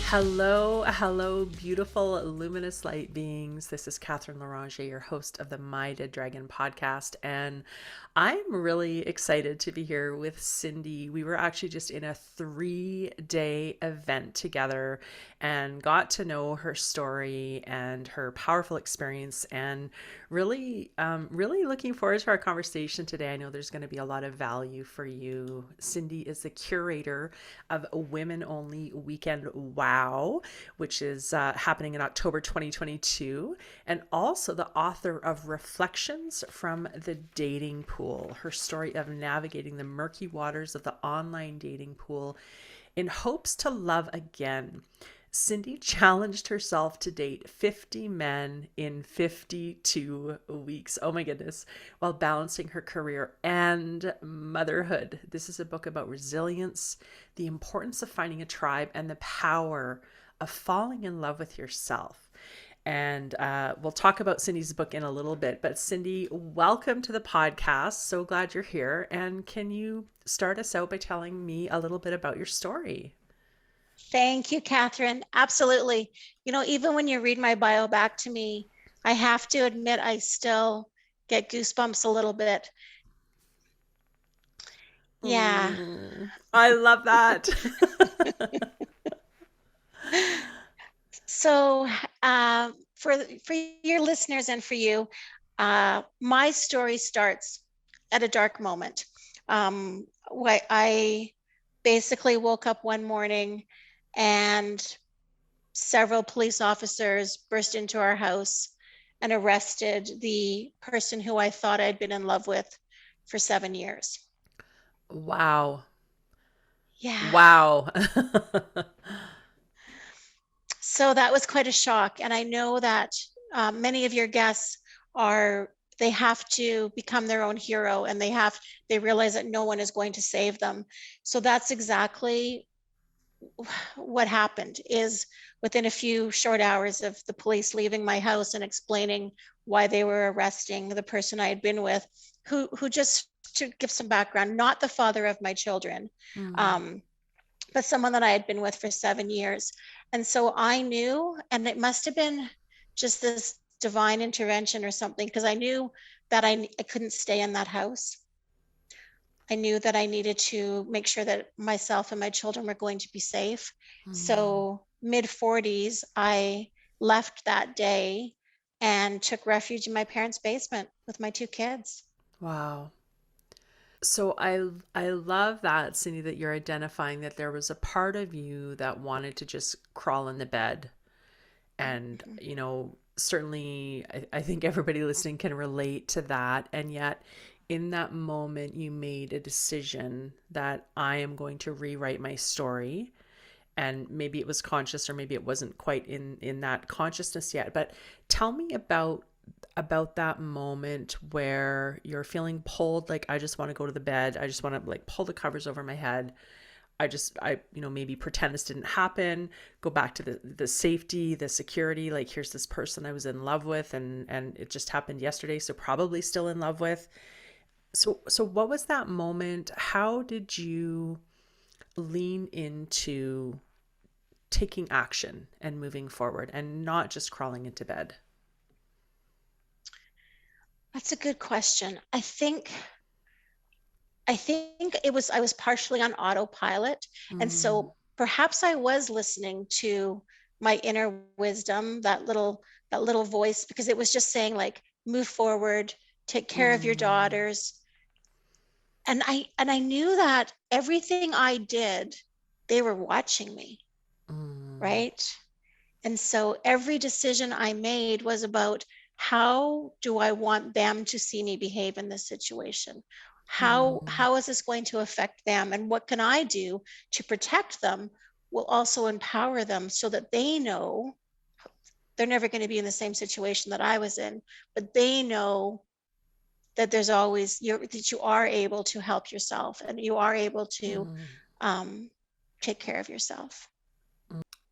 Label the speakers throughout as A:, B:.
A: Hello, beautiful, luminous light beings. This is Catherine Larange, your host of the My Dead Dragon podcast, and I'm really excited to be here with Cindy. We were actually just in a 3-day event together and got to know her story and her powerful experience, and really looking forward to our conversation today. I know there's going to be a lot of value for you. Cindy is the curator of Women Only Weekend Wow, which is happening in October 2022, and also the author of Reflections from the Dating Pool, her story of navigating the murky waters of the online dating pool in hopes to love again. Cindy challenged herself to date 50 men in 52 weeks. Oh my goodness. While balancing her career and motherhood. This is a book about resilience, the importance of finding a tribe, and the power of falling in love with yourself. And we'll talk about Cindy's book in a little bit. But Cindy, welcome to the podcast. So glad you're here. And can you start us out by telling me a little bit about your story?
B: Thank you, Catherine. Absolutely. Even when you read my bio back to me, I have to admit I still get goosebumps a little bit. Yeah.
A: I love that.
B: So, for your listeners and for you, my story starts at a dark moment. I basically woke up one morning and several police officers burst into our house and arrested the person who I thought I'd been in love with for 7 years.
A: Wow.
B: Yeah.
A: Wow.
B: So that was quite a shock. And I know that many of your guests they have to become their own hero, and they realize that no one is going to save them. So that's exactly what happened. Is within a few short hours of the police leaving my house and explaining why they were arresting the person I had been with, who just, to give some background, not the father of my children,
A: Mm.
B: um, but someone that I had been with for 7 years. And so I knew, and it must have been just this divine intervention or something, because I knew that I couldn't stay in that house. I knew that I needed to make sure that myself and my children were going to be safe.
A: Mm.
B: So mid 40s, I left that day and took refuge in my parents' basement with my two kids.
A: Wow. So I love that, Cindy, that you're identifying that there was a part of you that wanted to just crawl in the bed. And,
B: Mhm.
A: certainly I think everybody listening can relate to that. And yet in that moment you made a decision that I am going to rewrite my story. And maybe it was conscious, or maybe it wasn't quite in that consciousness yet. But tell me about that moment where you're feeling pulled, like, I just want to go to the bed, I just want to, like, pull the covers over my head. Maybe pretend this didn't happen, go back to the safety, the security, like, here's this person I was in love with, and it just happened yesterday, so probably still in love with. So what was that moment? How did you lean into taking action and moving forward and not just crawling into bed?
B: That's a good question. I think I was partially on autopilot. And
A: Mm.
B: so perhaps I was listening to my inner wisdom, that little voice, because it was just saying, like, move forward, take care of your
A: Mm.
B: daughters. And I knew that everything I did, they were watching me,
A: Mm.
B: right? And so every decision I made was about, how do I want them to see me behave in this situation?
A: Mm.
B: How is this going to affect them? And what can I do to protect them, will also empower them, so that they know they're never going to be in the same situation that I was in, but they know that that you are able to help yourself, and you are able to
A: Mm.
B: um, take care of yourself.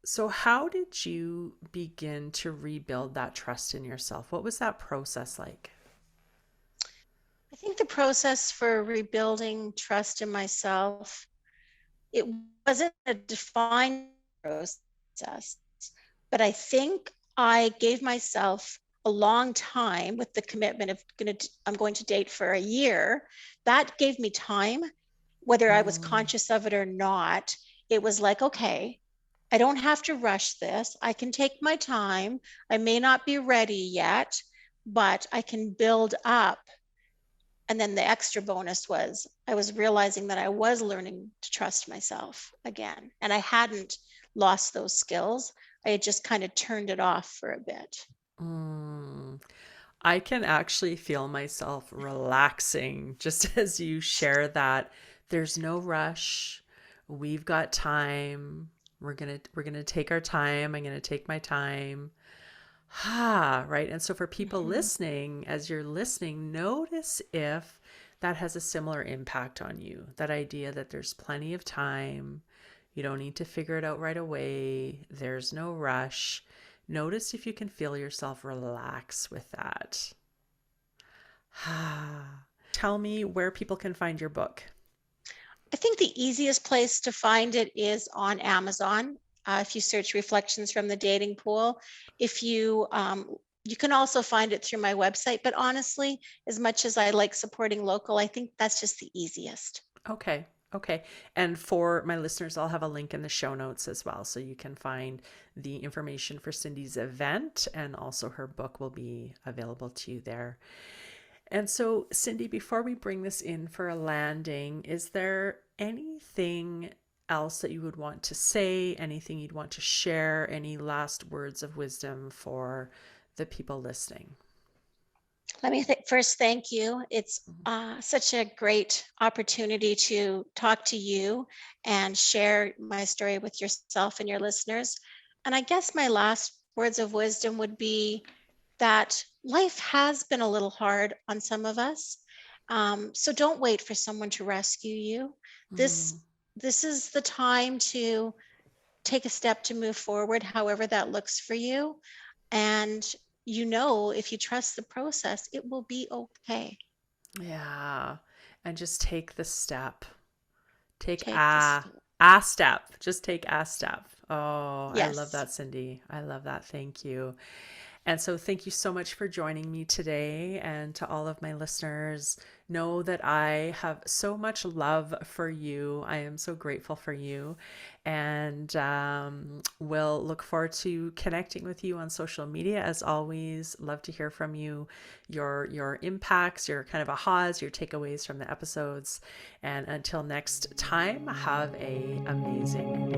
A: So how did you begin to rebuild that trust in yourself? What was that process like?
B: I think the process for rebuilding trust in myself, it wasn't a defined process. But I think I gave myself a long time with the commitment of I'm going to date for a year. That gave me time, whether I was
A: Mm,
B: conscious of it or not. It was like, okay, I don't have to rush this. I can take my time. I may not be ready yet, but I can build up. And then the extra bonus was I was realizing that I was learning to trust myself again. And I hadn't lost those skills. I had just kind of turned it off for a bit.
A: mm. I can actually feel myself relaxing just as you share that. There's no rush. We've got time. We're gonna take our time. I'm gonna take my time. Ah, right. And so for people
B: Mhm.
A: listening, as you're listening, notice if that has a similar impact on you. That idea that there's plenty of time. You don't need to figure it out right away. There's no rush. Notice if you can feel yourself relax with that. Tell me where people can find your book.
B: I think the easiest place to find it is on Amazon. If you search Reflections from the Dating Pool, if you can also find it through my website. But honestly, as much as I like supporting local, I think that's just the easiest.
A: Okay. Okay. And for my listeners, I'll have a link in the show notes as well. So you can find the information for Cindy's event, and also her book will be available to you there. And so, Cindy, before we bring this in for a landing, is there anything else that you would want to say? Anything you'd want to share? Any last words of wisdom for the people listening?
B: Let me first thank you. It's such a great opportunity to talk to you and share my story with yourself and your listeners. And I guess my last words of wisdom would be that life has been a little hard on some of us. So don't wait for someone to rescue you. This
A: Mm,
B: this is the time to take a step to move forward, however that looks for you. And if you trust the process, it will be okay.
A: yeah. And just take the step. Take
B: Take the step.
A: a step. Just take a step. Oh, I love
B: Yes.
A: that, Cindy. I love that. Thank you. And so, thank you so much for joining me today. And to all of my listeners, know that I have so much love for you. I am so grateful for you. And we'll look forward to connecting with you on social media. As always, love to hear from you, your impacts, your kind of ahas, your takeaways from the episodes. And until next time, have a amazing week.